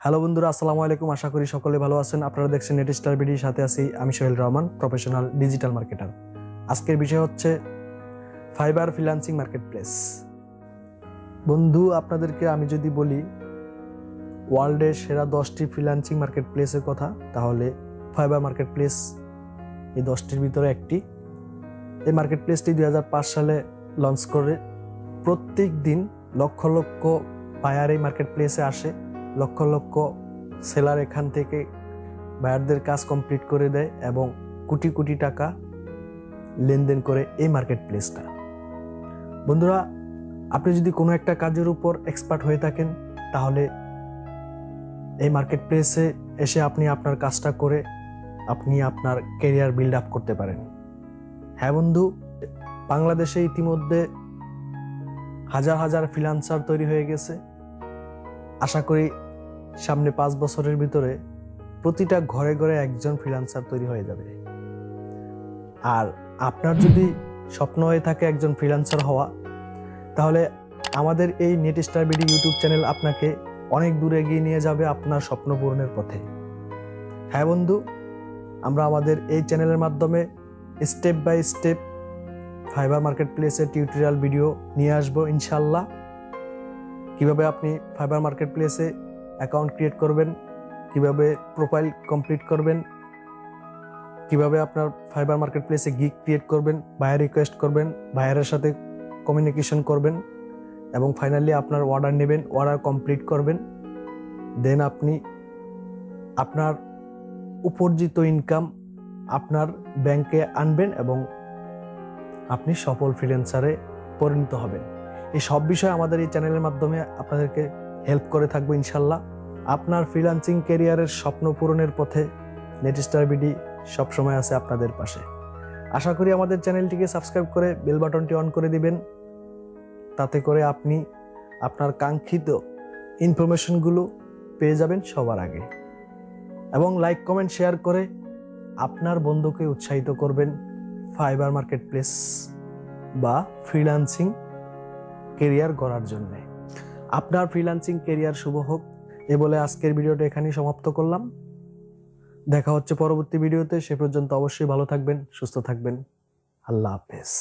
Hello বন্ধুরা, আসসালামু আলাইকুম। আশা করি সকলে ভালো আছেন। আপনারা দেখছেন নেট স্টার বিডির সাথে আছি আমি Sohel Rahman, professional digital marketer. আজকের বিষয় হচ্ছে ফাইবার ফ্রিল্যান্সিং মার্কেট প্লেস। বন্ধু, আপনাদেরকে আমি যদি বলি ওয়ার্ল্ডের সেরা 10টি ফ্রিল্যান্সিং মার্কেট প্লেসের কথা, তাহলে ফাইবার মার্কেট প্লেস এই 10টির ভিতরে একটি। এই মার্কেট প্লেসটি 2005 সালে লঞ্চ করে প্রত্যেক দিন লক্ষ লক্ষ বায়ার এই মার্কেট প্লেসে আসে। লক্ষ লক্ষ সেলার এখান থেকে বায়ারদের কাজ কমপ্লিট করে দেয় এবং কোটি কোটি টাকা লেনদেন করে এই মার্কেট প্লেসটা। বন্ধুরা, আপনি যদি কোনো একটা কাজের উপর এক্সপার্ট হয়ে থাকেন, তাহলে এই মার্কেট প্লেসে এসে আপনি আপনার কাজটা করে আপনি আপনার ক্যারিয়ার বিল্ড আপ করতে পারেন। হ্যাঁ বন্ধু, বাংলাদেশে ইতিমধ্যে হাজার হাজার ফ্রিল্যান্সার তৈরি হয়ে গেছে। আশা করি সামনে 5 বছরের ভিতরে প্রতিটা ঘরে ঘরে একজন ফ্রিল্যান্সার তৈরি হয়ে যাবে। আর আপনার যদি স্বপ্ন হয়ে থাকে একজন ফ্রিল্যান্সার হওয়া, তাহলে আমাদের এই net star BD YouTube channel আপনাকে অনেক দূর এগিয়ে নিয়ে যাবে আপনার স্বপ্ন পূরণের পথে। হ্যাঁ বন্ধু, আমরা আমাদের এই চ্যানেলের মাধ্যমে step by step Fiverr market প্লেসের টিউটোরিয়াল ভিডিও নিয়ে আসবো ইনশাল্লাহ। কিভাবে আপনি ফাইবার মার্কেট প্লেসে অ্যাকাউন্ট ক্রিয়েট করবেন, কিভাবে প্রোফাইল কমপ্লিট করবেন, কিভাবে আপনার ফাইবার মার্কেট প্লেসে গিগ ক্রিয়েট করবেন, বায়ার রিকোয়েস্ট করবেন, বায়ারের সাথে কমিউনিকেশন করবেন এবং ফাইনালি আপনার অর্ডার নেবেন, অর্ডার কমপ্লিট করবেন। দেন আপনি আপনার উপার্জিত ইনকাম আপনার ব্যাংকে আনবেন এবং আপনি সফল ফ্রিল্যান্সারে পরিণত হবেন। এই সব বিষয় আমাদের এই চ্যানেলের মাধ্যমে আপনাদেরকে হেল্প করে থাকবো ইনশাল্লাহ। আপনার ফ্রিল্যান্সিং ক্যারিয়ারের স্বপ্ন পূরণের পথে নেট স্টার বিডি সবসময় আছে আপনাদের পাশে। আশা করি আমাদের চ্যানেলটিকে সাবস্ক্রাইব করে বেল বাটনটি অন করে দিবেন। তাতে করে আপনি আপনার কাঙ্ক্ষিত ইনফরমেশনগুলো পেয়ে যাবেন সবার আগে। এবং লাইক কমেন্ট শেয়ার করে আপনার বন্ধুকে উৎসাহিত করবেন ফাইবার মার্কেট প্লেস বা ফ্রিল্যান্সিং কেরিয়ার গড়ার জন্য। আপনার ফ্রিল্যান্সিং কেরিয়ার শুভ হোক, এ বলে আজকের ভিডিওটা এখানেই সমাপ্ত করলাম। দেখা হচ্ছে পরবর্তী ভিডিওতে। সে পর্যন্ত অবশ্যই ভালো থাকবেন, সুস্থ থাকবেন। আল্লাহ হাফেজ।